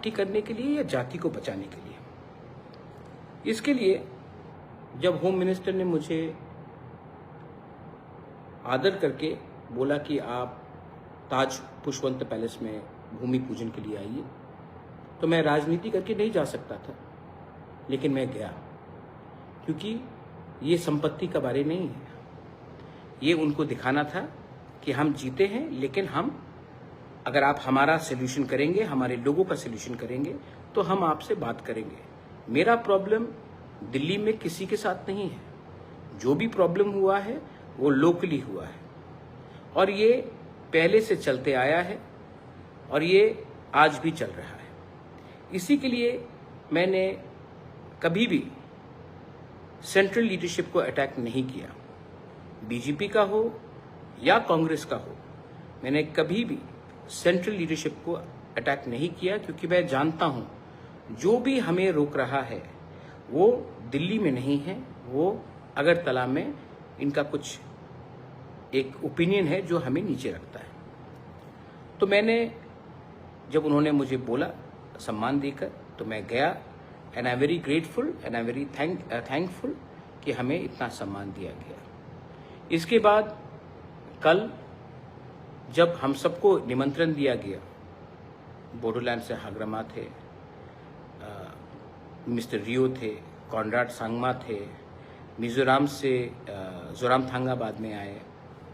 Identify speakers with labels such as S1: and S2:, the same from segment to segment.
S1: Party करने के लिए या जाति को बचाने के लिए। इसके लिए जब होम मिनिस्टर ने मुझे आदर करके बोला कि आप ताज पुष्पवंत पैलेस में भूमि पूजन के लिए आइए, तो मैं राजनीति करके नहीं जा सकता था, लेकिन मैं गया, क्योंकि ये संपत्ति का बारे नहीं है। ये उनको दिखाना था कि हम जीते हैं, लेकिन हम अगर आप हमारा सोल्यूशन करेंगे, हमारे लोगों का सोल्यूशन करेंगे, तो हम आपसे बात करेंगे। मेरा प्रॉब्लम दिल्ली में किसी के साथ नहीं है। जो भी प्रॉब्लम हुआ है वो लोकली हुआ है, और ये पहले से चलते आया है और ये आज भी चल रहा है। इसी के लिए मैंने कभी भी सेंट्रल लीडरशिप को अटैक नहीं किया, बीजेपी का हो या कांग्रेस का हो। मैंने कभी भी सेंट्रल लीडरशिप को अटैक नहीं किया, क्योंकि मैं जानता हूं जो भी हमें रोक रहा है वो दिल्ली में नहीं है, वो अगरतला में इनका कुछ एक ओपिनियन है जो हमें नीचे रखता है। तो मैंने जब उन्होंने मुझे बोला सम्मान देकर, तो मैं गया, and I am very grateful and I am very thankful कि हमें इतना सम्मान दिया गया। इसके बाद कल जब हम सबको निमंत्रण दिया गया, बोडोलैंड से हाग्रमा थे, मिस्टर रियो थे, कॉनराड सांगमा थे, मिजोरम से जोरामथांगा बाद में आए,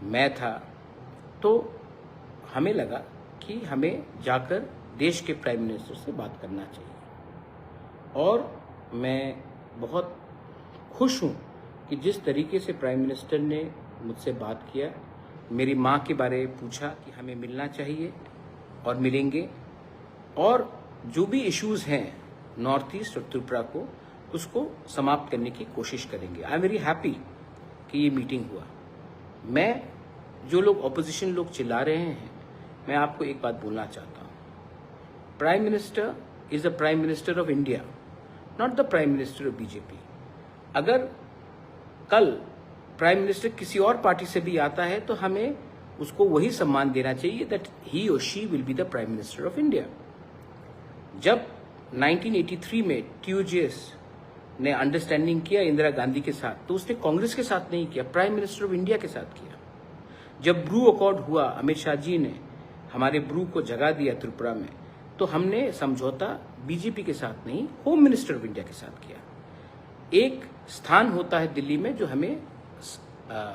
S1: मैं था, तो हमें लगा कि हमें जाकर देश के प्राइम मिनिस्टर से बात करना चाहिए। और मैं बहुत खुश हूं कि जिस तरीके से प्राइम मिनिस्टर ने मुझसे बात किया, मेरी माँ के बारे में पूछा कि हमें मिलना चाहिए और मिलेंगे, और जो भी इश्यूज हैं नॉर्थ ईस्ट और त्रिपुरा को, उसको समाप्त करने की कोशिश करेंगे। आई एम वेरी हैप्पी कि ये मीटिंग हुआ। मैं जो लोग ऑपोजिशन लोग चिल्ला रहे हैं, मैं आपको एक बात बोलना चाहता हूँ, prime minister is the prime minister of India, not the prime minister of BJP. अगर कल प्राइम मिनिस्टर किसी और पार्टी से भी आता है तो हमें उसको वही सम्मान देना चाहिए दैट ही और she will be the prime minister of India. जब 1983 में TUJS ने अंडरस्टैंडिंग किया इंदिरा गांधी के साथ, तो उसने कांग्रेस के साथ नहीं किया, प्राइम मिनिस्टर ऑफ इंडिया के साथ किया। जब ब्रू अकॉर्ड हुआ, अमित शाह जी ने हमारे ब्रू को जगा दिया त्रिपुरा में, तो हमने समझौता बीजेपी के साथ नहीं, होम मिनिस्टर ऑफ इंडिया के साथ किया। एक स्थान होता है दिल्ली में जो हमें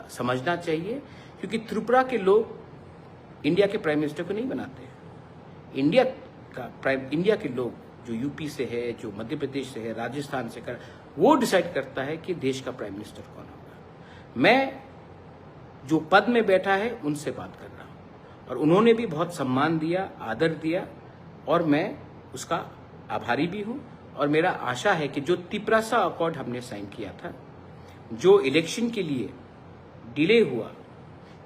S1: समझना चाहिए, क्योंकि त्रिपुरा के लोग इंडिया के प्राइम मिनिस्टर को नहीं बनाते। इंडिया के लोग जो यूपी से है, जो मध्य प्रदेश से है, राजस्थान से वो डिसाइड करता है कि देश का प्राइम मिनिस्टर कौन होगा। मैं जो पद में बैठा है उनसे बात कर रहा हूं, और उन्होंने भी बहुत सम्मान दिया, आदर दिया, और मैं उसका आभारी भी हूं। और मेरा आशा है कि जो तिपरासा अकॉर्ड हमने साइन किया था, जो इलेक्शन के लिए डिले हुआ,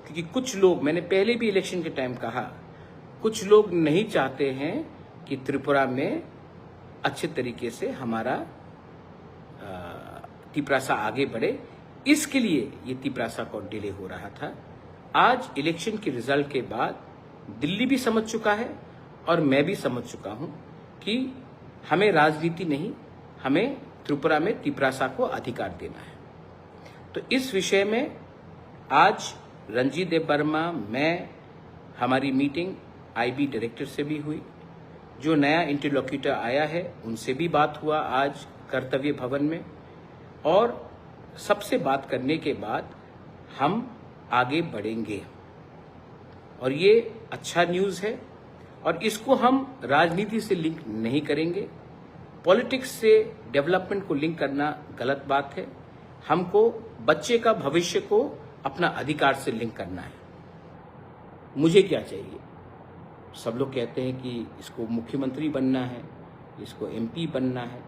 S1: क्योंकि कुछ लोग, मैंने पहले भी इलेक्शन के टाइम कहा, कुछ लोग नहीं चाहते हैं कि त्रिपुरा में अच्छे तरीके से हमारा तिपरासा आगे बढ़े, इसके लिए ये तिपरासा को डिले हो रहा था। आज इलेक्शन के रिजल्ट के बाद दिल्ली भी समझ चुका है और मैं भी समझ चुका हूं कि हमें राजनीति नहीं, हमें त्रिपुरा में तिपरासा को अधिकार देना है। तो इस विषय में आज रणजीत देव वर्मा, मैं, हमारी मीटिंग IB डायरेक्टर से भी हुई, जो नया इंटरलोक्यूटर आया है उनसे भी बात हुआ आज कर्तव्य भवन में, और सबसे बात करने के बाद हम आगे बढ़ेंगे। और ये अच्छा न्यूज़ है, और इसको हम राजनीति से लिंक नहीं करेंगे। पॉलिटिक्स से डेवलपमेंट को लिंक करना गलत बात है। हमको बच्चे का भविष्य को अपना अधिकार से लिंक करना है। मुझे क्या चाहिए? सब लोग कहते हैं कि इसको मुख्यमंत्री बनना है, इसको MP बनना है।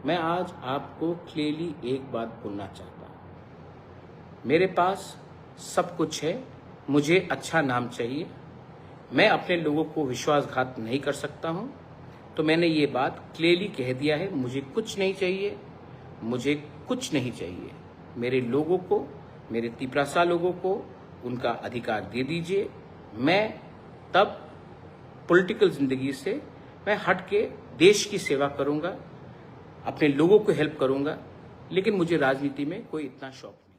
S1: मैं आज आपको क्लियरली एक बात बोलना चाहता हूं, मेरे पास सब कुछ है, मुझे अच्छा नाम चाहिए, मैं अपने लोगों को विश्वासघात नहीं कर सकता हूं, तो मैंने ये बात क्लियरली कह दिया है। मुझे कुछ नहीं चाहिए, मुझे कुछ नहीं चाहिए। मेरे लोगों को, मेरे तिपरासा लोगों को उनका अधिकार दे दीजिए। मैं तब पॉलिटिकल जिंदगी से मैं हट के देश की सेवा करूंगा, अपने लोगों को हेल्प करूंगा, लेकिन मुझे राजनीति में कोई इतना शौक नहीं।